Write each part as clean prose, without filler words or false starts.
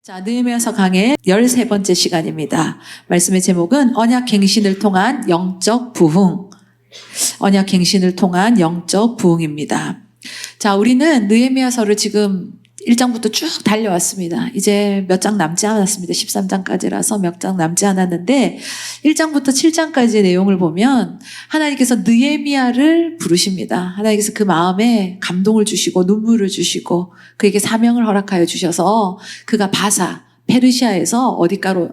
자, 느헤미야서 강의 13번째 시간입니다. 말씀의 제목은 언약 갱신을 통한 영적 부흥. 언약 갱신을 통한 영적 부흥입니다. 자, 우리는 느헤미야서를 지금 1장부터 쭉 달려왔습니다. 이제 몇 장 남지 않았습니다. 13장까지라서 몇 장 남지 않았는데 1장부터 7장까지의 내용을 보면 하나님께서 느헤미야를 부르십니다. 하나님께서 그 마음에 감동을 주시고 눈물을 주시고 그에게 사명을 허락하여 주셔서 그가 바사, 페르시아에서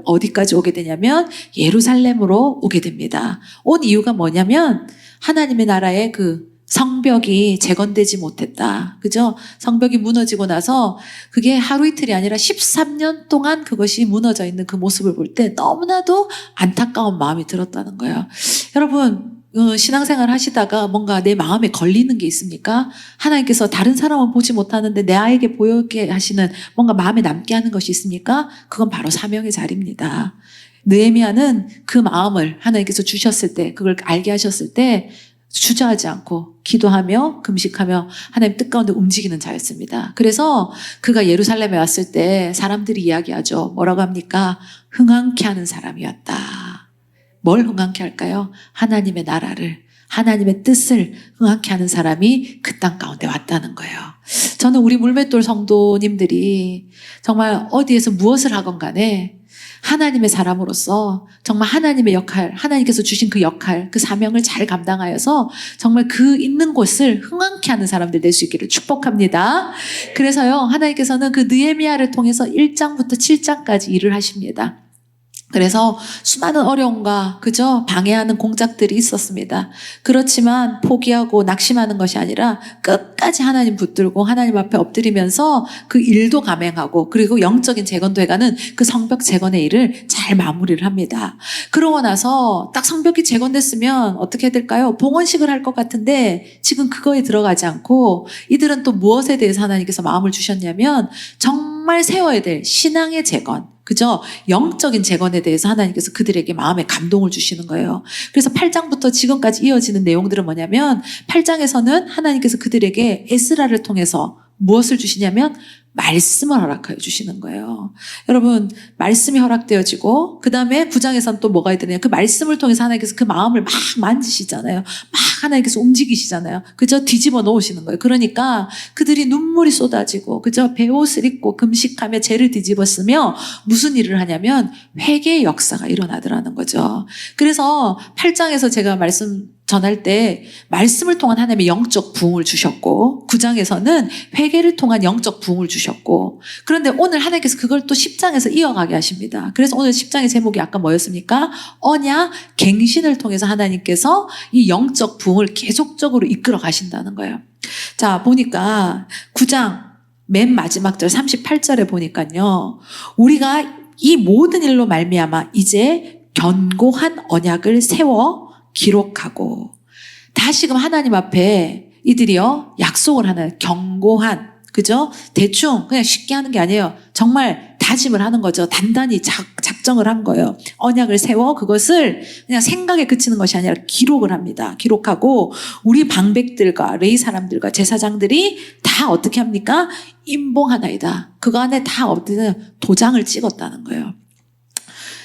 어디까지 오게 되냐면 예루살렘으로 오게 됩니다. 온 이유가 뭐냐면 하나님의 나라의 그 성벽이 재건되지 못했다. 그죠? 성벽이 무너지고 나서 그게 하루 이틀이 아니라 13년 동안 그것이 무너져 있는 그 모습을 볼 때 너무나도 안타까운 마음이 들었다는 거예요. 여러분, 신앙생활 하시다가 뭔가 내 마음에 걸리는 게 있습니까? 하나님께서 다른 사람은 보지 못하는데 내 아이에게 보이게 하시는 뭔가 마음에 남게 하는 것이 있습니까? 그건 바로 사명의 자리입니다. 느헤미야는 그 마음을 하나님께서 주셨을 때, 그걸 알게 하셨을 때 주저하지 않고 기도하며 금식하며 하나님 뜻 가운데 움직이는 자였습니다. 그래서 그가 예루살렘에 왔을 때 사람들이 이야기하죠. 뭐라고 합니까? 흥황케 하는 사람이었다. 뭘 흥황케 할까요? 하나님의 나라를, 하나님의 뜻을 흥황케 하는 사람이 그 땅 가운데 왔다는 거예요. 저는 우리 물맷돌 성도님들이 정말 어디에서 무엇을 하건 간에 하나님의 사람으로서 정말 하나님의 역할, 하나님께서 주신 그 역할, 그 사명을 잘 감당하여서 정말 그 있는 곳을 흥황케 하는 사람들 될 수 있기를 축복합니다. 그래서요, 하나님께서는 그 느헤미야를 통해서 1장부터 7장까지 일을 하십니다. 그래서 수많은 어려움과 그저 방해하는 공작들이 있었습니다. 그렇지만 포기하고 낙심하는 것이 아니라 끝까지 하나님 붙들고 하나님 앞에 엎드리면서 그 일도 감행하고 그리고 영적인 재건도 해가는 그 성벽 재건의 일을 잘 마무리를 합니다. 그러고 나서 딱 성벽이 재건됐으면 어떻게 해야 될까요? 봉헌식을 할 것 같은데 지금 그거에 들어가지 않고 이들은 또 무엇에 대해서 하나님께서 마음을 주셨냐면 정말 세워야 될 신앙의 재건, 그죠? 영적인 재건에 대해서 하나님께서 그들에게 마음에 감동을 주시는 거예요. 그래서 8장부터 지금까지 이어지는 내용들은 뭐냐면 8장에서는 하나님께서 그들에게 에스라를 통해서 무엇을 주시냐면 말씀을 허락하여 주시는 거예요. 여러분, 말씀이 허락되어지고 그 다음에 9장에서는 또 뭐가 있더냐, 그 말씀을 통해서 하나님께서 그 마음을 막 만지시잖아요. 막 하나님께서 움직이시잖아요. 그저 뒤집어 놓으시는 거예요. 그러니까 그들이 눈물이 쏟아지고 그저 베옷을 입고 금식하며 죄를 뒤집어 쓰며 무슨 일을 하냐면 회개의 역사가 일어나더라는 거죠. 그래서 8장에서 제가 말씀 전할 때 말씀을 통한 하나님의 영적 부흥을 주셨고 9장에서는 회개를 통한 영적 부흥을 주셨고, 그런데 오늘 하나님께서 그걸 또 10장에서 이어가게 하십니다. 그래서 오늘 10장의 제목이 아까 뭐였습니까? 언약 갱신을 통해서 하나님께서 이 영적 부흥을 계속적으로 이끌어 가신다는 거예요. 자, 보니까 9장 맨 마지막 절 38절에 보니까요, 우리가 이 모든 일로 말미암아 이제 견고한 언약을 세워 기록하고, 다시금 하나님 앞에 이들이요 약속을 하는 견고한, 그죠? 대충 그냥 쉽게 하는 게 아니에요. 정말 다짐을 하는 거죠. 단단히 작정을 한 거예요. 언약을 세워 그것을 그냥 생각에 그치는 것이 아니라 기록을 합니다. 기록하고 우리 방백들과 레위 사람들과 제사장들이 다 어떻게 합니까? 임봉하나이다. 그거 안에 다 도장을 찍었다는 거예요.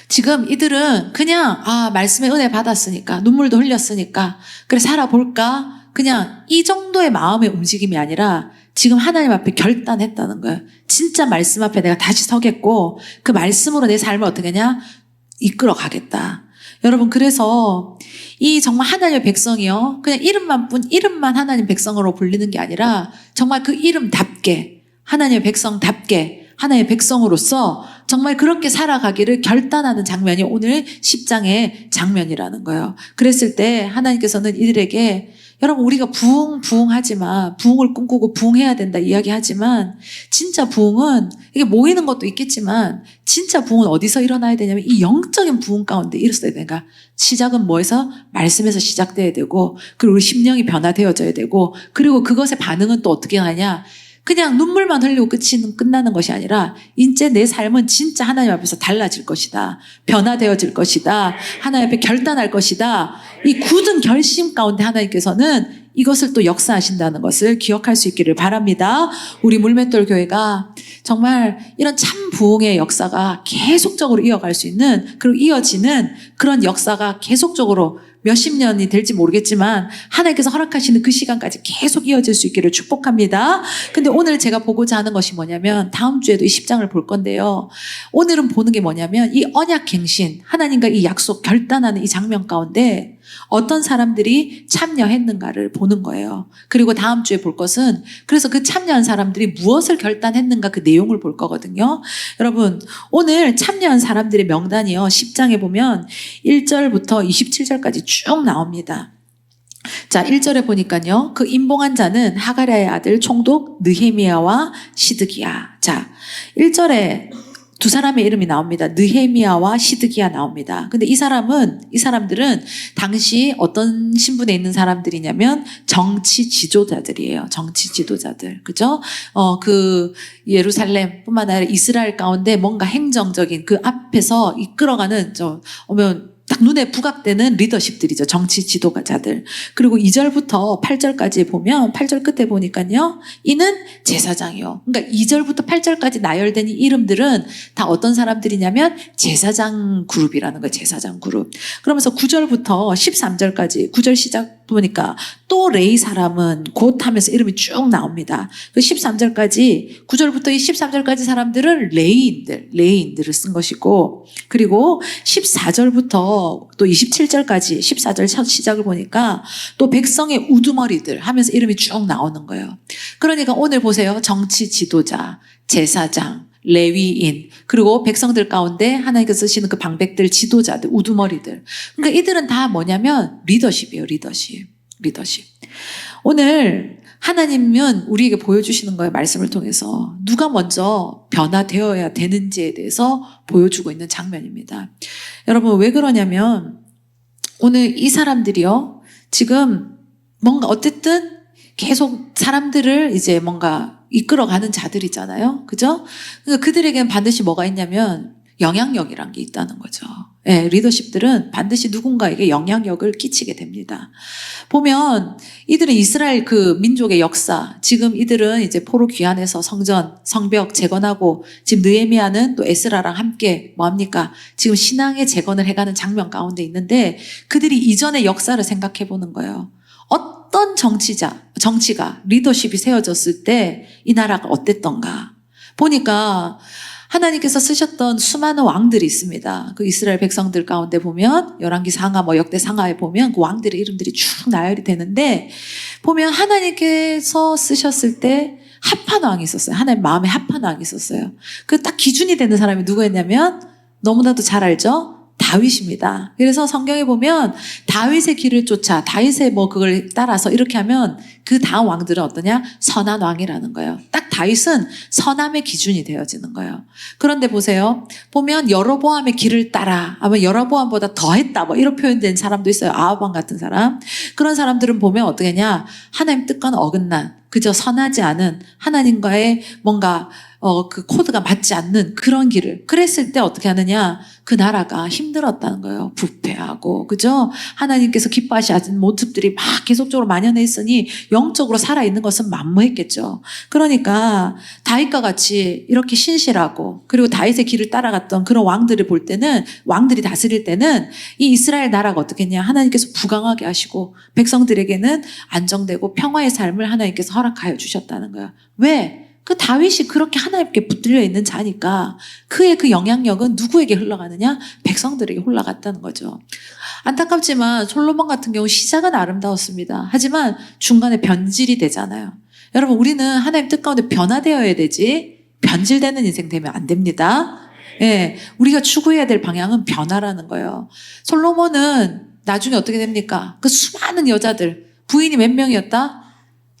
지금 이들은 그냥 말씀의 은혜 받았으니까 눈물도 흘렸으니까 그래 살아볼까? 그냥 이 정도의 마음의 움직임이 아니라 지금 하나님 앞에 결단했다는 거예요. 진짜 말씀 앞에 내가 다시 서겠고 그 말씀으로 내 삶을 어떻게 하냐? 이끌어 가겠다. 여러분, 그래서 이 정말 하나님의 백성이요, 그냥 이름만 하나님 백성으로 불리는 게 아니라 정말 그 이름답게 하나님의 백성답게 하나님의 백성으로서 정말 그렇게 살아가기를 결단하는 장면이 오늘 10장의 장면이라는 거예요. 그랬을 때 하나님께서는 이들에게, 여러분, 우리가 부흥하지만 부흥을 꿈꾸고 부흥해야 된다 이야기하지만 진짜 부흥은 이게 모이는 것도 있겠지만 진짜 부흥은 어디서 일어나야 되냐면 이 영적인 부흥 가운데 일어서야 되니까, 시작은 뭐에서? 말씀에서 시작돼야 되고, 그리고 우리 심령이 변화되어져야 되고, 그리고 그것의 반응은 또 어떻게 하냐? 그냥 눈물만 흘리고 끝나는 것이 아니라 이제 내 삶은 진짜 하나님 앞에서 달라질 것이다. 변화되어질 것이다. 하나님 앞에 결단할 것이다. 이 굳은 결심 가운데 하나님께서는 이것을 또 역사하신다는 것을 기억할 수 있기를 바랍니다. 우리 물맷돌 교회가 정말 이런 참 부흥의 역사가 계속적으로 이어갈 수 있는, 그리고 이어지는 그런 역사가 계속적으로 몇십 년이 될지 모르겠지만 하나님께서 허락하시는 그 시간까지 계속 이어질 수 있기를 축복합니다. 근데 오늘 제가 보고자 하는 것이 뭐냐면, 다음 주에도 이 10장을 볼 건데요. 오늘은 보는 게 뭐냐면, 이 언약갱신, 하나님과 이 약속 결단하는 이 장면 가운데 어떤 사람들이 참여했는가를 보는 거예요. 그리고 다음 주에 볼 것은, 그래서 그 참여한 사람들이 무엇을 결단했는가 그 내용을 볼 거거든요. 여러분, 오늘 참여한 사람들의 명단이요, 10장에 보면 1절부터 27절까지 쭉 나옵니다. 자, 1절에 보니까요, 그 임봉한 자는 하가랴의 아들 총독 느헤미야와 시드기야. 자, 1절에 두 사람의 이름이 나옵니다. 느헤미야와 시드기야 나옵니다. 근데 이 사람들은 당시 어떤 신분에 있는 사람들이냐면 정치 지도자들이에요. 정치 지도자들. 그죠? 그 예루살렘뿐만 아니라 이스라엘 가운데 뭔가 행정적인 그 앞에서 이끌어가는 딱 눈에 부각되는 리더십들이죠. 정치 지도자들. 그리고 2절부터 8절까지 보면, 8절 끝에 보니까요, 이는 제사장이요. 그러니까 2절부터 8절까지 나열된 이 이름들은 다 어떤 사람들이냐면 제사장 그룹이라는 거예요. 제사장 그룹. 그러면서 9절부터 13절까지, 9절 시작 보니까 또 레이 사람은 곧 하면서 이름이 쭉 나옵니다. 그 13절까지, 9절부터 이 13절까지 사람들은 레이인들을 쓴 것이고, 그리고 14절부터 또 27절까지 14절 첫 시작을 보니까 또 백성의 우두머리들 하면서 이름이 쭉 나오는 거예요. 그러니까 오늘 보세요. 정치 지도자, 제사장, 레위인, 그리고 백성들 가운데 하나님께서 쓰시는 그 방백들, 지도자들, 우두머리들. 그러니까 이들은 다 뭐냐면 리더십이에요. 리더십. 오늘 하나님은 우리에게 보여주시는 거예요. 말씀을 통해서 누가 먼저 변화되어야 되는지에 대해서 보여주고 있는 장면입니다. 여러분, 왜 그러냐면 오늘 이 사람들이요, 지금 뭔가 어쨌든 계속 사람들을 이제 뭔가 이끌어가는 자들이잖아요. 그죠? 그러니까 그들에게는 반드시 뭐가 있냐면 영향력이란 게 있다는 거죠. 예, 리더십들은 반드시 누군가에게 영향력을 끼치게 됩니다. 보면 이들은 이스라엘 그 민족의 역사, 지금 이들은 이제 포로 귀환해서 성전, 성벽 재건하고, 지금 느헤미야는 또 에스라랑 함께 뭐합니까? 지금 신앙의 재건을 해가는 장면 가운데 있는데, 그들이 이전의 역사를 생각해 보는 거예요. 어떤 정치가, 리더십이 세워졌을 때 이 나라가 어땠던가. 보니까 하나님께서 쓰셨던 수많은 왕들이 있습니다. 그 이스라엘 백성들 가운데 보면 열왕기 상하, 역대 상하에 보면 그 왕들의 이름들이 쭉 나열이 되는데, 보면 하나님께서 쓰셨을 때 합한 왕이 있었어요. 하나님 마음에 합한 왕이 있었어요. 그 딱 기준이 되는 사람이 누구였냐면 너무나도 잘 알죠? 다윗입니다. 그래서 성경에 보면 다윗의 길을 쫓아, 다윗의 그걸 따라서 이렇게 하면 그 다음 왕들은 어떠냐? 선한 왕이라는 거예요. 딱 다윗은 선함의 기준이 되어지는 거예요. 그런데 보세요. 보면 여로보암의 길을 따라, 아마 여로보암보다 더했다, 이런 표현된 사람도 있어요. 아합 왕 같은 사람. 그런 사람들은 보면 어떻게 하냐? 하나님 뜻과는 어긋난, 그저 선하지 않은, 하나님과의 뭔가 그 코드가 맞지 않는 그런 길을, 그랬을 때 어떻게 하느냐? 그 나라가 힘들었다는 거예요. 부패하고, 그죠? 하나님께서 기뻐하시 않은 모습들이 막 계속적으로 만연해 있으니 영적으로 살아있는 것은 만무했겠죠. 그러니까 다윗과 같이 이렇게 신실하고, 그리고 다윗의 길을 따라갔던 그런 왕들을 볼 때는, 왕들이 다스릴 때는 이 이스라엘 나라가 어떻겠냐? 하나님께서 부강하게 하시고 백성들에게는 안정되고 평화의 삶을 하나님께서 허락하여 주셨다는 거예요. 왜? 그 다윗이 그렇게 하나님께 붙들려 있는 자니까 그의 그 영향력은 누구에게 흘러가느냐? 백성들에게 흘러갔다는 거죠. 안타깝지만 솔로몬 같은 경우 시작은 아름다웠습니다. 하지만 중간에 변질이 되잖아요. 여러분, 우리는 하나님 뜻 가운데 변화되어야 되지 변질되는 인생 되면 안 됩니다. 예, 우리가 추구해야 될 방향은 변화라는 거예요. 솔로몬은 나중에 어떻게 됩니까? 그 수많은 여자들, 부인이 몇 명이었다?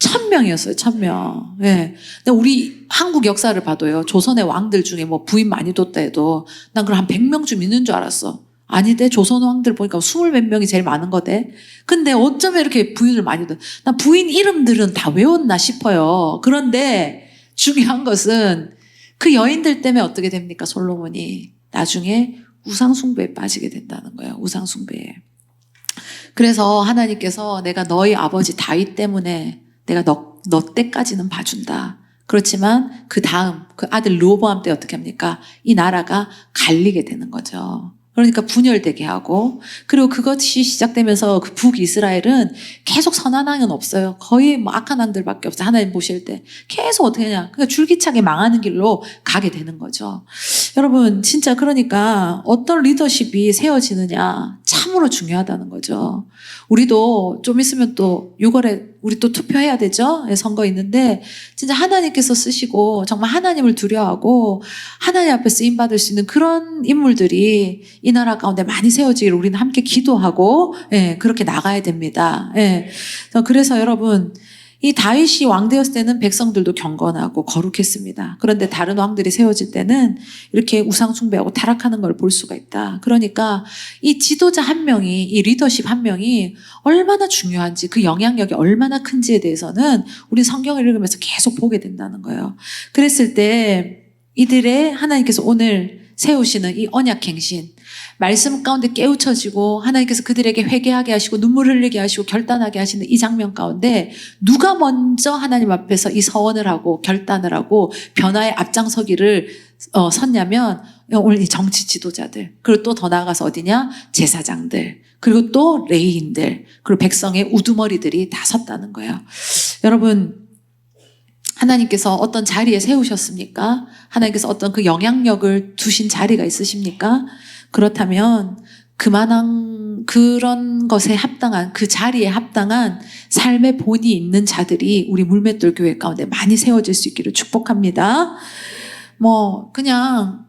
1000명이었어요. 1000명. 예. 근데 우리 한국 역사를 봐도요, 조선의 왕들 중에 부인 많이 뒀다 해도 난 그럼 한 100명쯤 있는 줄 알았어. 아니대. 조선 왕들 보니까 20 몇 명이 제일 많은 거대. 근데 어쩌면 이렇게 부인을 많이 둬. 난 부인 이름들은 다 외웠나 싶어요. 그런데 중요한 것은 그 여인들 때문에 어떻게 됩니까? 솔로몬이 나중에 우상숭배에 빠지게 된다는 거예요. 우상숭배에. 그래서 하나님께서 내가 너희 아버지 다윗 때문에 내가 너 때까지는 봐준다. 그렇지만 그 다음 그 아들 르호보암 때 어떻게 합니까? 이 나라가 갈리게 되는 거죠. 그러니까 분열되게 하고, 그리고 그것이 시작되면서 그 북이스라엘은 계속 선한 왕은 없어요. 거의 뭐 악한 왕들밖에 없어요. 하나님 보실 때 계속 어떻게 하냐, 그러니까 줄기차게 망하는 길로 가게 되는 거죠. 여러분 진짜 그러니까 어떤 리더십이 세워지느냐 참으로 중요하다는 거죠. 우리도 좀 있으면 또 6월에 우리 또 투표해야 되죠? 선거 있는데 진짜 하나님께서 쓰시고 정말 하나님을 두려워하고 하나님 앞에 쓰임받을 수 있는 그런 인물들이 이 나라 가운데 많이 세워지기를 우리는 함께 기도하고, 예, 그렇게 나가야 됩니다. 예. 그래서 여러분, 이 다윗이 왕 되었을 때는 백성들도 경건하고 거룩했습니다. 그런데 다른 왕들이 세워질 때는 이렇게 우상 숭배하고 타락하는 걸 볼 수가 있다. 그러니까 이 지도자 한 명이, 이 리더십 한 명이 얼마나 중요한지, 그 영향력이 얼마나 큰지에 대해서는 우리 성경을 읽으면서 계속 보게 된다는 거예요. 그랬을 때 이들의 하나님께서 오늘 세우시는 이 언약행신, 말씀 가운데 깨우쳐지고 하나님께서 그들에게 회개하게 하시고 눈물 흘리게 하시고 결단하게 하시는 이 장면 가운데 누가 먼저 하나님 앞에서 이 서원을 하고 결단을 하고 변화의 앞장서기를 섰냐면 오늘 이 정치 지도자들, 그리고 또 더 나아가서 어디냐, 제사장들, 그리고 또 레위인들, 그리고 백성의 우두머리들이 다 섰다는 거예요. 여러분, 하나님께서 어떤 자리에 세우셨습니까? 하나님께서 어떤 그 영향력을 두신 자리가 있으십니까? 그렇다면 그만한 그런 것에 합당한, 그 자리에 합당한 삶의 본이 있는 자들이 우리 물맷돌 교회 가운데 많이 세워질 수 있기를 축복합니다. 그냥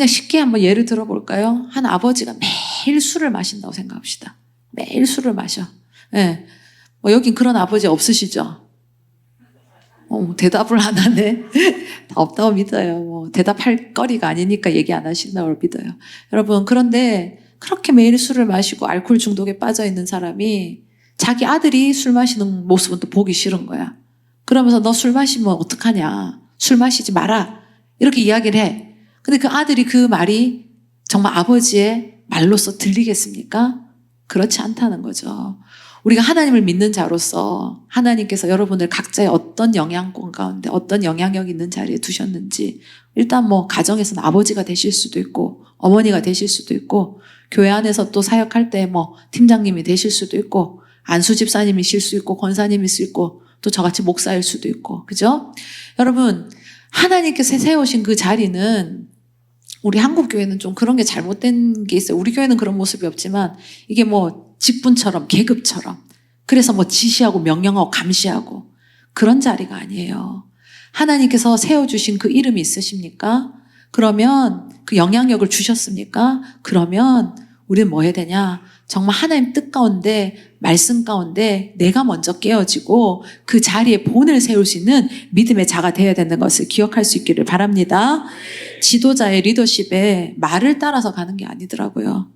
쉽게 한번 예를 들어볼까요? 한 아버지가 매일 술을 마신다고 생각합시다. 매일 술을 마셔. 예. 여긴 그런 아버지 없으시죠? 대답을 안 하네. 다 없다고 믿어요. 대답할 거리가 아니니까 얘기 안 하신다고 믿어요. 여러분, 그런데 그렇게 매일 술을 마시고 알코올 중독에 빠져 있는 사람이 자기 아들이 술 마시는 모습은 또 보기 싫은 거야. 그러면서 너 술 마시면 어떡하냐. 술 마시지 마라. 이렇게 이야기를 해. 근데 그 아들이 그 말이 정말 아버지의 말로써 들리겠습니까? 그렇지 않다는 거죠. 우리가 하나님을 믿는 자로서 하나님께서 여러분을 각자의 어떤 영향권 가운데 어떤 영향력 있는 자리에 두셨는지, 일단 가정에서는 아버지가 되실 수도 있고 어머니가 되실 수도 있고 교회 안에서 또 사역할 때 팀장님이 되실 수도 있고 안수 집사님이실 수 있고 권사님일 수 있고 또 저같이 목사일 수도 있고, 그죠? 여러분, 하나님께서 세우신 그 자리는, 우리 한국 교회는 좀 그런 게 잘못된 게 있어요. 우리 교회는 그런 모습이 없지만 이게 직분처럼 계급처럼, 그래서 지시하고 명령하고 감시하고 그런 자리가 아니에요. 하나님께서 세워주신 그 이름이 있으십니까? 그러면 그 영향력을 주셨습니까? 그러면 우리는 뭐 해야 되냐? 정말 하나님 뜻 가운데, 말씀 가운데 내가 먼저 깨어지고 그 자리에 본을 세울 수 있는 믿음의 자가 되어야 되는 것을 기억할 수 있기를 바랍니다. 지도자의 리더십에 말을 따라서 가는 게 아니더라고요.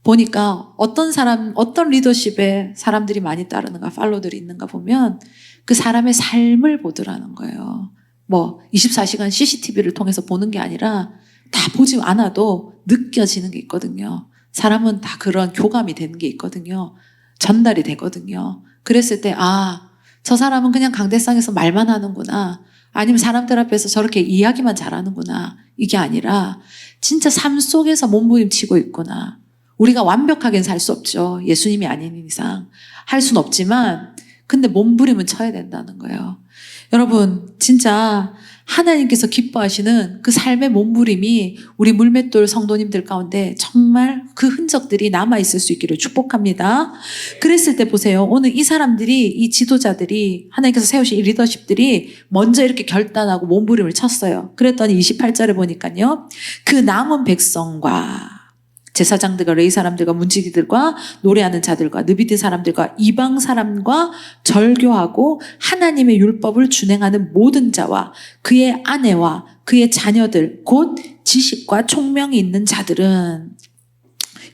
보니까 어떤 리더십에 사람들이 많이 따르는가, 팔로들이 있는가 보면 그 사람의 삶을 보더라는 거예요. 24시간 CCTV를 통해서 보는 게 아니라 다 보지 않아도 느껴지는 게 있거든요. 사람은 다 그런 교감이 되는 게 있거든요. 전달이 되거든요. 그랬을 때, 저 사람은 그냥 강대상에서 말만 하는구나. 아니면 사람들 앞에서 저렇게 이야기만 잘하는구나. 이게 아니라 진짜 삶 속에서 몸부림치고 있구나. 우리가 완벽하게는 살 수 없죠. 예수님이 아닌 이상. 할 수는 없지만, 근데 몸부림은 쳐야 된다는 거예요. 여러분, 진짜 하나님께서 기뻐하시는 그 삶의 몸부림이 우리 물맷돌 성도님들 가운데 정말 그 흔적들이 남아있을 수 있기를 축복합니다. 그랬을 때 보세요. 오늘 이 사람들이, 이 지도자들이, 하나님께서 세우신 이 리더십들이 먼저 이렇게 결단하고 몸부림을 쳤어요. 그랬더니 28절에 보니까요. 그 남은 백성과 제사장들과 레위 사람들과 문지기들과 노래하는 자들과 느비트 사람들과 이방 사람과 절교하고 하나님의 율법을 준행하는 모든 자와 그의 아내와 그의 자녀들 곧 지식과 총명이 있는 자들은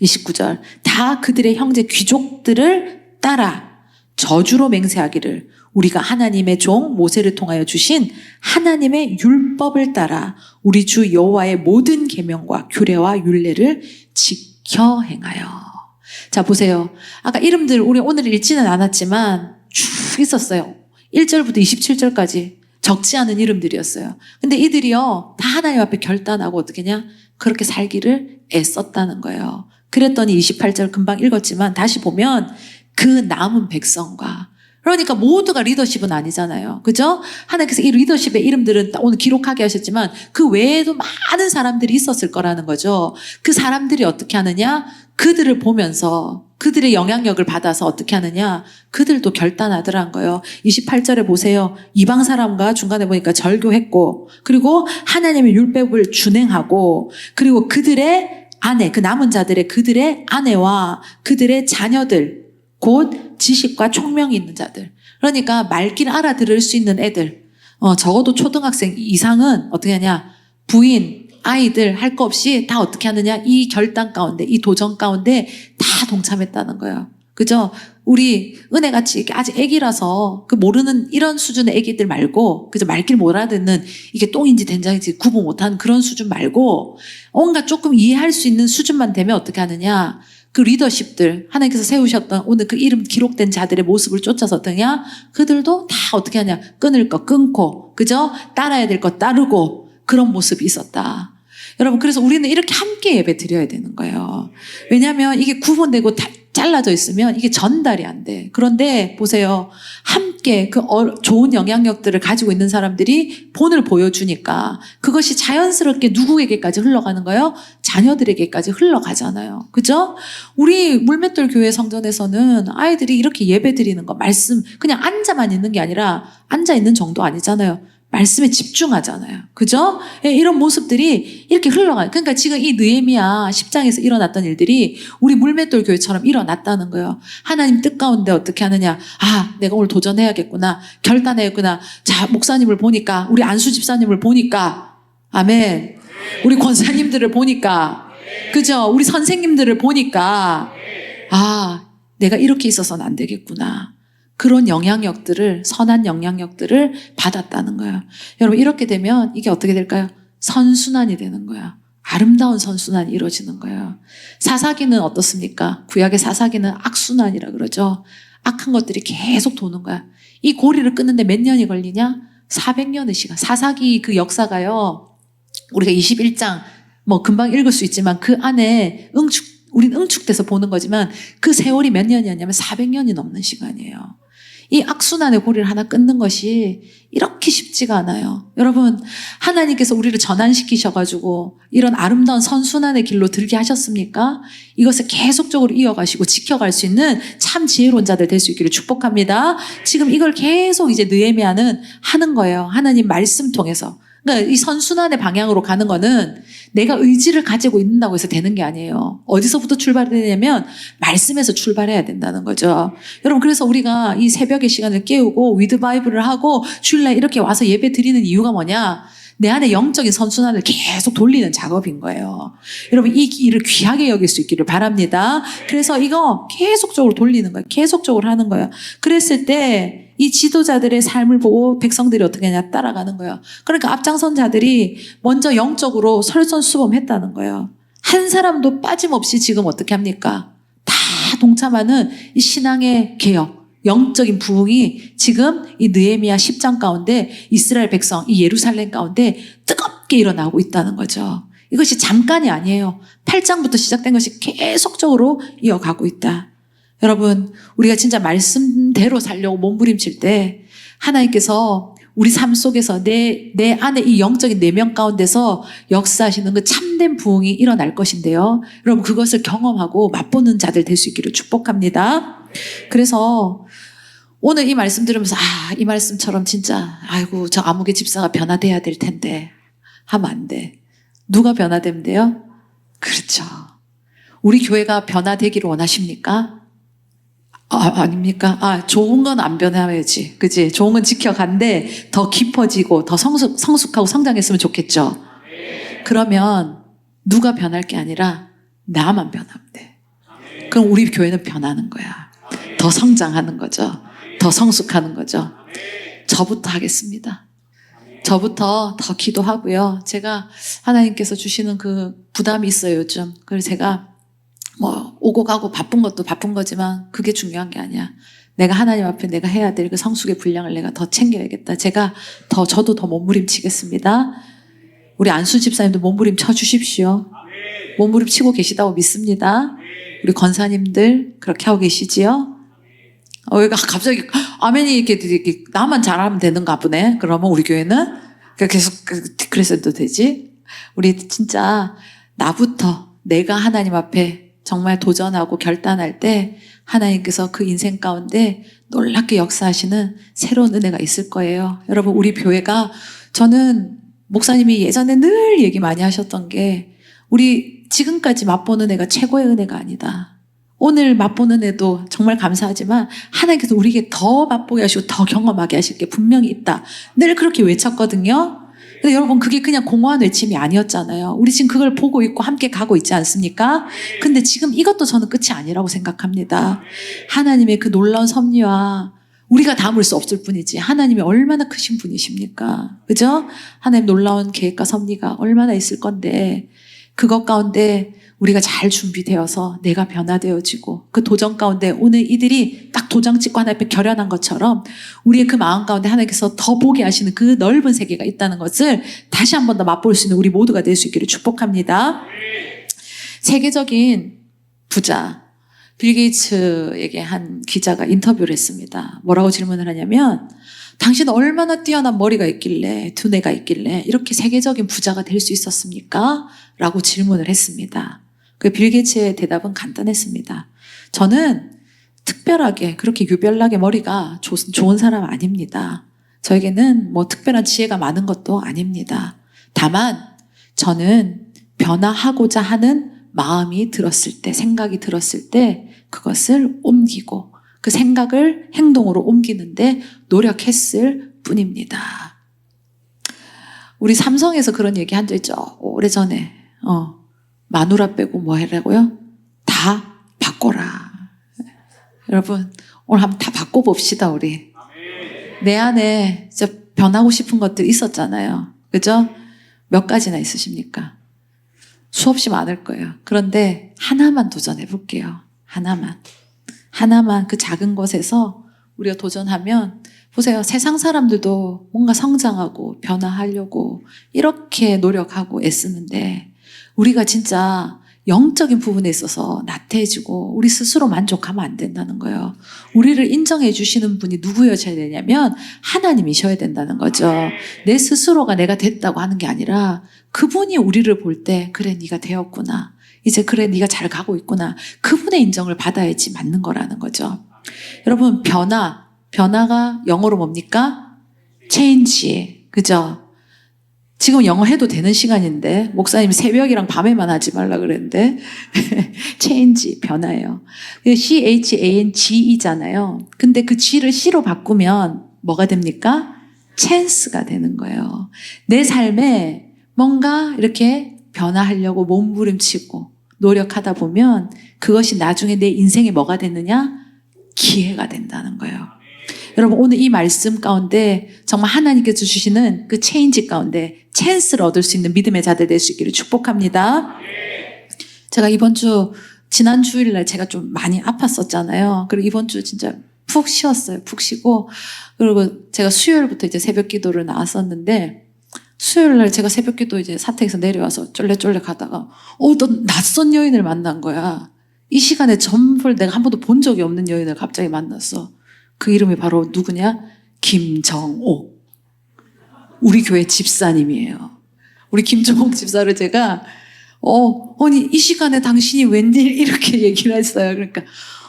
29절 다 그들의 형제 귀족들을 따라 저주로 맹세하기를 우리가 하나님의 종 모세를 통하여 주신 하나님의 율법을 따라 우리 주 여호와의 모든 계명과 규례와 율례를 지켜 행하여. 자, 보세요. 아까 이름들 우리 오늘 읽지는 않았지만 쭉 있었어요. 1절부터 27절까지 적지 않은 이름들이었어요. 근데 이들이요, 다 하나님 앞에 결단하고 어떻게 냐 그렇게 살기를 애썼다는 거예요. 그랬더니 28절 금방 읽었지만 다시 보면 그 남은 백성과, 그러니까 모두가 리더십은 아니잖아요. 그죠? 하나님께서 이 리더십의 이름들은 오늘 기록하게 하셨지만 그 외에도 많은 사람들이 있었을 거라는 거죠. 그 사람들이 어떻게 하느냐? 그들을 보면서 그들의 영향력을 받아서 어떻게 하느냐? 그들도 결단하더란 거예요. 28절에 보세요. 이방 사람과 중간에 보니까 절교했고, 그리고 하나님의 율법을 준행하고, 그리고 그들의 아내, 그 남은 자들의 그들의 아내와 그들의 자녀들, 곧 지식과 총명이 있는 자들. 그러니까 말길 알아들을 수 있는 애들. 적어도 초등학생 이상은 어떻게 하냐? 부인, 아이들 할 거 없이 다 어떻게 하느냐? 이 결단 가운데, 이 도전 가운데 다 동참했다는 거예요. 그죠? 우리 은혜같이 아직 애기라서 그 모르는 이런 수준의 애기들 말고, 그죠? 말길 못 알아듣는 이게 똥인지 된장인지 구분 못하는 그런 수준 말고, 온갖 조금 이해할 수 있는 수준만 되면 어떻게 하느냐? 그 리더십들, 하나님께서 세우셨던 오늘 그 이름 기록된 자들의 모습을 쫓아서 어떠냐? 그들도 다 어떻게 하냐? 끊을 거 끊고, 그죠? 따라야 될 거 따르고, 그런 모습이 있었다. 여러분, 그래서 우리는 이렇게 함께 예배 드려야 되는 거예요. 왜냐하면 이게 구분되고 잘라져 있으면 이게 전달이 안 돼. 그런데 보세요. 함께 그 좋은 영향력들을 가지고 있는 사람들이 본을 보여주니까 그것이 자연스럽게 누구에게까지 흘러가는 거예요? 자녀들에게까지 흘러가잖아요. 그죠? 우리 물맷돌 교회 성전에서는 아이들이 이렇게 예배 드리는 거, 말씀, 그냥 앉아만 있는 게 아니라 앉아 있는 정도 아니잖아요. 말씀에 집중하잖아요. 그죠? 예, 이런 모습들이 이렇게 흘러가요. 그러니까 지금 이 느헤미야 10장에서 일어났던 일들이 우리 물맷돌 교회처럼 일어났다는 거예요. 하나님 뜻 가운데 어떻게 하느냐. 아, 내가 오늘 도전해야겠구나. 결단해야겠구나. 자, 목사님을 보니까, 우리 안수 집사님을 보니까, 아멘. 우리 권사님들을 보니까, 그죠? 우리 선생님들을 보니까, 아, 내가 이렇게 있어서는 안 되겠구나. 그런 영향력들을, 선한 영향력들을 받았다는 거예요. 여러분, 이렇게 되면 이게 어떻게 될까요? 선순환이 되는 거야. 아름다운 선순환이 이루어지는 거예요. 사사기는 어떻습니까? 구약의 사사기는 악순환이라 그러죠. 악한 것들이 계속 도는 거야. 이 고리를 끊는데 몇 년이 걸리냐? 400년의 시간. 사사기 그 역사가요, 우리가 21장 뭐 금방 읽을 수 있지만 그 안에 우린 응축돼서 보는 거지만 그 세월이 몇 년이었냐면 400년이 넘는 시간이에요. 이 악순환의 고리를 하나 끊는 것이 이렇게 쉽지가 않아요. 여러분, 하나님께서 우리를 전환시키셔가지고 이런 아름다운 선순환의 길로 들게 하셨습니까? 이것을 계속적으로 이어가시고 지켜갈 수 있는 참 지혜로운 자들 될 수 있기를 축복합니다. 지금 이걸 계속 이제 느헤미야는 하는 거예요. 하나님 말씀 통해서. 그러니까 이 선순환의 방향으로 가는 거는 내가 의지를 가지고 있는다고 해서 되는 게 아니에요. 어디서부터 출발되냐면 말씀에서 출발해야 된다는 거죠. 여러분, 그래서 우리가 이 새벽의 시간을 깨우고 위드 바이블을 하고 주일날 이렇게 와서 예배 드리는 이유가 뭐냐? 내 안에 영적인 선순환을 계속 돌리는 작업인 거예요. 여러분, 이 일을 귀하게 여길 수 있기를 바랍니다. 그래서 이거 계속적으로 돌리는 거예요. 계속적으로 하는 거예요. 그랬을 때 이 지도자들의 삶을 보고 백성들이 어떻게 하냐 따라가는 거예요. 그러니까 앞장선 자들이 먼저 영적으로 설선수범했다는 거예요. 한 사람도 빠짐없이 지금 어떻게 합니까? 다 동참하는 이 신앙의 개혁, 영적인 부흥이 지금 이 느헤미야 10장 가운데 이스라엘 백성, 이 예루살렘 가운데 뜨겁게 일어나고 있다는 거죠. 이것이 잠깐이 아니에요. 8장부터 시작된 것이 계속적으로 이어가고 있다. 여러분, 우리가 진짜 말씀대로 살려고 몸부림칠 때 하나님께서 우리 삶 속에서 내 안에 이 영적인 내면 가운데서 역사하시는 그 참된 부흥이 일어날 것인데요. 여러분, 그것을 경험하고 맛보는 자들 될 수 있기를 축복합니다. 그래서 오늘 이 말씀 들으면서 이 말씀처럼 진짜 아이고 저 아무개 집사가 변화돼야 될 텐데 하면 안 돼. 누가 변화되면 돼요? 그렇죠. 우리 교회가 변화되기를 원하십니까? 아닙니까? 좋은 건 안 변해야지. 그치? 좋은 건 지켜간데 더 깊어지고 더 성숙하고 성장했으면 좋겠죠. 그러면 누가 변할 게 아니라 나만 변하면 돼. 그럼 우리 교회는 변하는 거야. 더 성장하는 거죠. 더 성숙하는 거죠. 저부터 하겠습니다. 저부터 더 기도하고요. 제가 하나님께서 주시는 그 부담이 있어요, 요즘. 그래서 제가 뭐 오고 가고 바쁜 것도 바쁜 거지만 그게 중요한 게 아니야. 내가 하나님 앞에 내가 해야 될 그 성숙의 분량을 내가 더 챙겨야겠다. 저도 더 몸부림치겠습니다. 우리 안수 집사님도 몸부림 쳐주십시오. 몸부림 치고 계시다고 믿습니다. 우리 권사님들 그렇게 하고 계시지요? 여기가 갑자기 아멘이 이렇게 나만 잘하면 되는가 보네. 그러면 우리 교회는 계속 그랬어도 되지. 우리 진짜 나부터 내가 하나님 앞에 정말 도전하고 결단할 때 하나님께서 그 인생 가운데 놀랍게 역사하시는 새로운 은혜가 있을 거예요. 여러분, 우리 교회가, 저는 목사님이 예전에 늘 얘기 많이 하셨던 게, 우리 지금까지 맛보는 은혜가 최고의 은혜가 아니다. 오늘 맛보는 은혜도 정말 감사하지만 하나님께서 우리에게 더 맛보게 하시고 더 경험하게 하실 게 분명히 있다. 늘 그렇게 외쳤거든요. 근데 여러분, 그게 그냥 공허한 외침이 아니었잖아요. 우리 지금 그걸 보고 있고 함께 가고 있지 않습니까? 근데 지금 이것도 저는 끝이 아니라고 생각합니다. 하나님의 그 놀라운 섭리와 우리가 담을 수 없을 뿐이지 하나님이 얼마나 크신 분이십니까? 그죠? 하나님 놀라운 계획과 섭리가 얼마나 있을 건데, 그것 가운데 우리가 잘 준비되어서 내가 변화되어지고, 그 도전 가운데 오늘 이들이 딱 도장 찍고 하나님 앞에 결연한 것처럼 우리의 그 마음 가운데 하나님께서 더 보게 하시는 그 넓은 세계가 있다는 것을 다시 한 번 더 맛볼 수 있는 우리 모두가 될 수 있기를 축복합니다. 세계적인 부자 빌 게이츠에게 한 기자가 인터뷰를 했습니다. 뭐라고 질문을 하냐면, 당신은 얼마나 뛰어난 머리가 있길래, 두뇌가 있길래 이렇게 세계적인 부자가 될 수 있었습니까? 라고 질문을 했습니다. 그 빌 게이츠의 대답은 간단했습니다. 저는 특별하게 그렇게 유별나게 머리가 좋은 사람 아닙니다. 저에게는 뭐 특별한 지혜가 많은 것도 아닙니다. 다만 저는 변화하고자 하는 마음이 들었을 때, 생각이 들었을 때 그것을 옮기고 그 생각을 행동으로 옮기는데 노력했을 뿐입니다. 우리 삼성에서 그런 얘기 한 적 있죠. 오래전에. 마누라 빼고 뭐 하라고요? 다 바꿔라. 여러분, 오늘 한번 다 바꿔봅시다, 우리. 내 안에 진짜 변하고 싶은 것들 있었잖아요. 그죠? 몇 가지나 있으십니까? 수없이 많을 거예요. 그런데 하나만 도전해 볼게요. 하나만 그 작은 것에서 우리가 도전하면, 보세요. 세상 사람들도 뭔가 성장하고 변화하려고 이렇게 노력하고 애쓰는데, 우리가 진짜 영적인 부분에 있어서 나태해지고 우리 스스로 만족하면 안 된다는 거예요. 우리를 인정해 주시는 분이 누구여셔야 되냐면 하나님이셔야 된다는 거죠. 내 스스로가 내가 됐다고 하는 게 아니라 그분이 우리를 볼 때, 그래 네가 되었구나, 이제 그래 네가 잘 가고 있구나, 그분의 인정을 받아야지 맞는 거라는 거죠. 여러분, 변화가 영어로 뭡니까? change. 그죠? 지금 영어 해도 되는 시간인데 목사님이 새벽이랑 밤에만 하지 말라 그랬는데 change, 변화예요. change이잖아요. 근데 그 G를 C로 바꾸면 뭐가 됩니까? chance가 되는 거예요. 내 삶에 뭔가 이렇게 변화하려고 몸부림치고 노력하다 보면 그것이 나중에 내 인생에 뭐가 됐느냐? 기회가 된다는 거예요. 여러분, 오늘 이 말씀 가운데 정말 하나님께서 주시는 그 체인지 가운데 찬스를 얻을 수 있는 믿음의 자들 될 수 있기를 축복합니다. 제가 지난 주일날 제가 좀 많이 아팠었잖아요. 그리고 이번 주 진짜 푹 쉬었어요. 푹 쉬고. 그리고 제가 수요일부터 이제 새벽 기도를 나왔었는데, 수요일날 제가 새벽 기도 이제 사택에서 내려와서 쫄래쫄래 가다가, 또 낯선 여인을 만난 거야. 이 시간에 전부 내가 한 번도 본 적이 없는 여인을 갑자기 만났어. 그 이름이 바로 누구냐? 김정옥. 우리 교회 집사님이에요. 우리 김정옥 집사를 제가 아니 이 시간에 당신이 웬일 이렇게 얘기를 했어요. 그러니까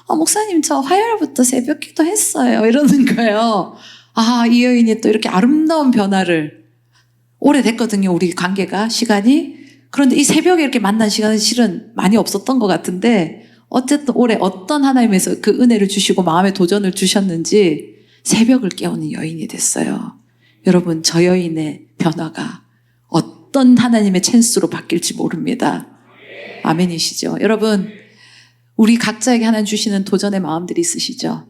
목사님 저 화요일부터 새벽 기도 했어요. 이러는 거예요. 이 여인이 또 이렇게 아름다운 변화를, 오래됐거든요. 우리 관계가 시간이. 그런데 이 새벽에 이렇게 만난 시간은 실은 많이 없었던 것 같은데, 어쨌든 올해 어떤 하나님에서 그 은혜를 주시고 마음의 도전을 주셨는지 새벽을 깨우는 여인이 됐어요. 여러분, 저 여인의 변화가 어떤 하나님의 찬스로 바뀔지 모릅니다. 아멘이시죠? 여러분, 우리 각자에게 하나님 주시는 도전의 마음들이 있으시죠?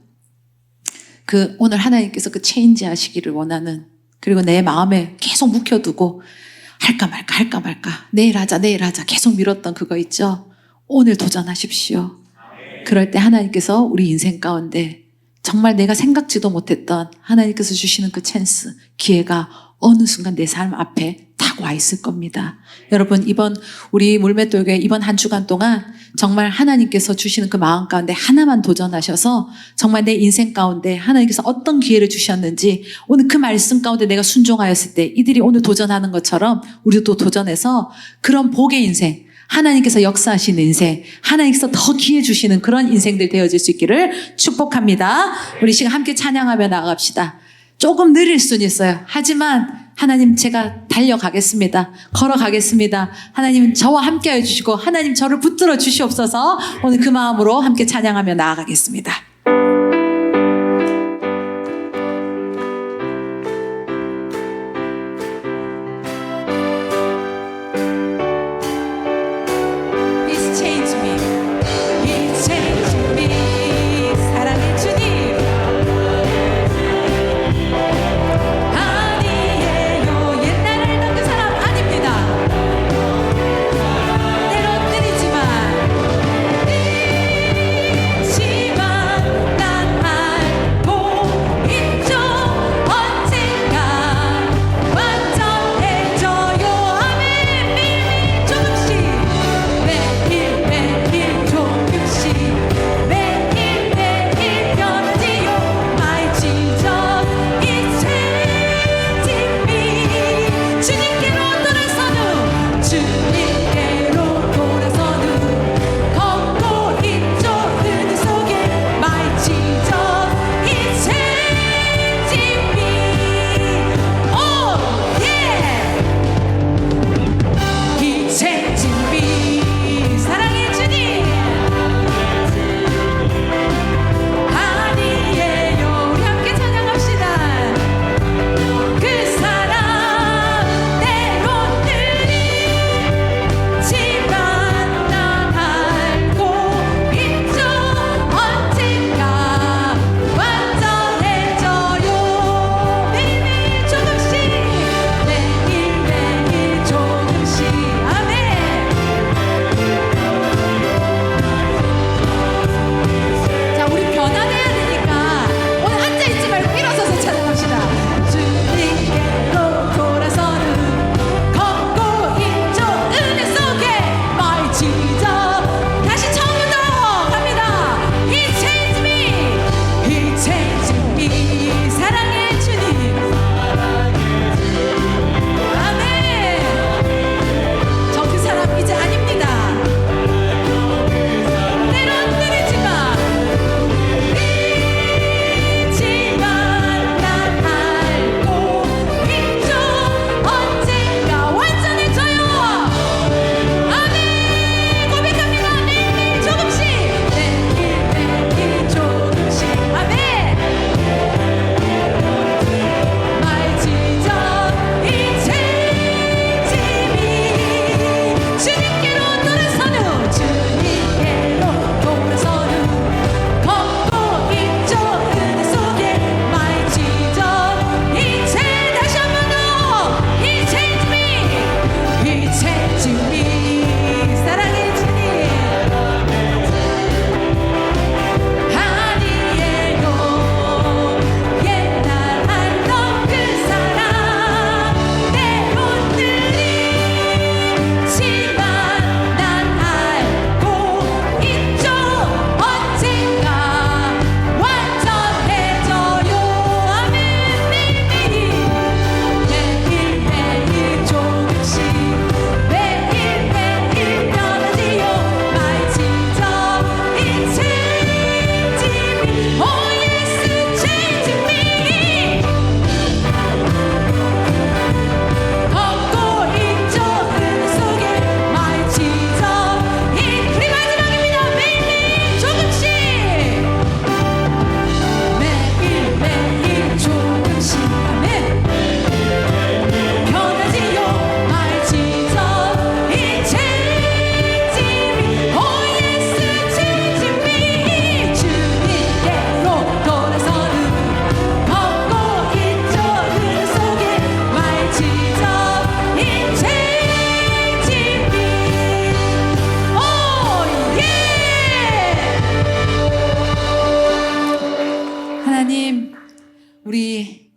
오늘 하나님께서 그 체인지 하시기를 원하는, 그리고 내 마음에 계속 묵혀두고 할까 말까 내일 하자 계속 미뤘던 그거 있죠? 오늘 도전하십시오. 그럴 때 하나님께서 우리 인생 가운데 정말 내가 생각지도 못했던 하나님께서 주시는 그 찬스, 기회가 어느 순간 내 삶 앞에 딱 와 있을 겁니다. 여러분, 이번 우리 물맷돌교회 이번 한 주간 동안 정말 하나님께서 주시는 그 마음 가운데 하나만 도전하셔서 정말 내 인생 가운데 하나님께서 어떤 기회를 주셨는지 오늘 그 말씀 가운데 내가 순종하였을 때 이들이 오늘 도전하는 것처럼 우리도 도전해서 그런 복의 인생, 하나님께서 역사하시는 인생, 하나님께서 더 기회 주시는 그런 인생들 되어질 수 있기를 축복합니다. 우리 시간 함께 찬양하며 나아갑시다. 조금 느릴 수는 있어요. 하지만 하나님, 제가 달려가겠습니다. 걸어가겠습니다. 하나님 저와 함께 해주시고 하나님 저를 붙들어 주시옵소서. 오늘 그 마음으로 함께 찬양하며 나아가겠습니다. 때론 느리지만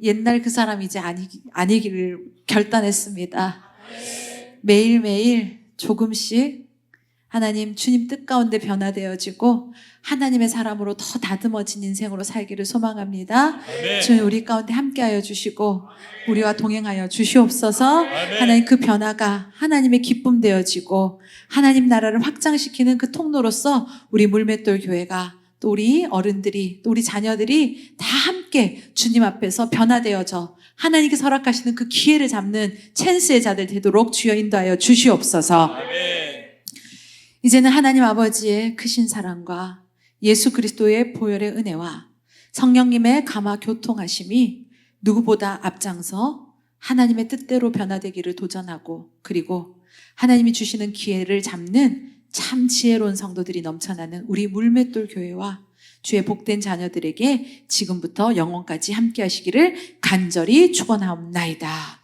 옛날 그 사람이 이제 아니기를 결단했습니다. 매일매일 조금씩 하나님 주님 뜻 가운데 변화되어지고 하나님의 사람으로 더 다듬어진 인생으로 살기를 소망합니다. 주님 우리 가운데 함께하여 주시고 우리와 동행하여 주시옵소서. 하나님 그 변화가 하나님의 기쁨 되어지고 하나님 나라를 확장시키는 그 통로로서 우리 물맷돌 교회가 또 우리 어른들이 또 우리 자녀들이 다 함께 주님 앞에서 변화되어져 하나님께서 허락하시는 그 기회를 잡는 찬스의 자들 되도록 주여 인도하여 주시옵소서. 이제는 하나님 아버지의 크신 사랑과 예수 그리스도의 보혈의 은혜와 성령님의 감화 교통하심이 누구보다 앞장서 하나님의 뜻대로 변화되기를 도전하고 그리고 하나님이 주시는 기회를 잡는 참 지혜로운 성도들이 넘쳐나는 우리 물맷돌 교회와 주의 복된 자녀들에게 지금부터 영원까지 함께 하시기를 간절히 축원하옵나이다.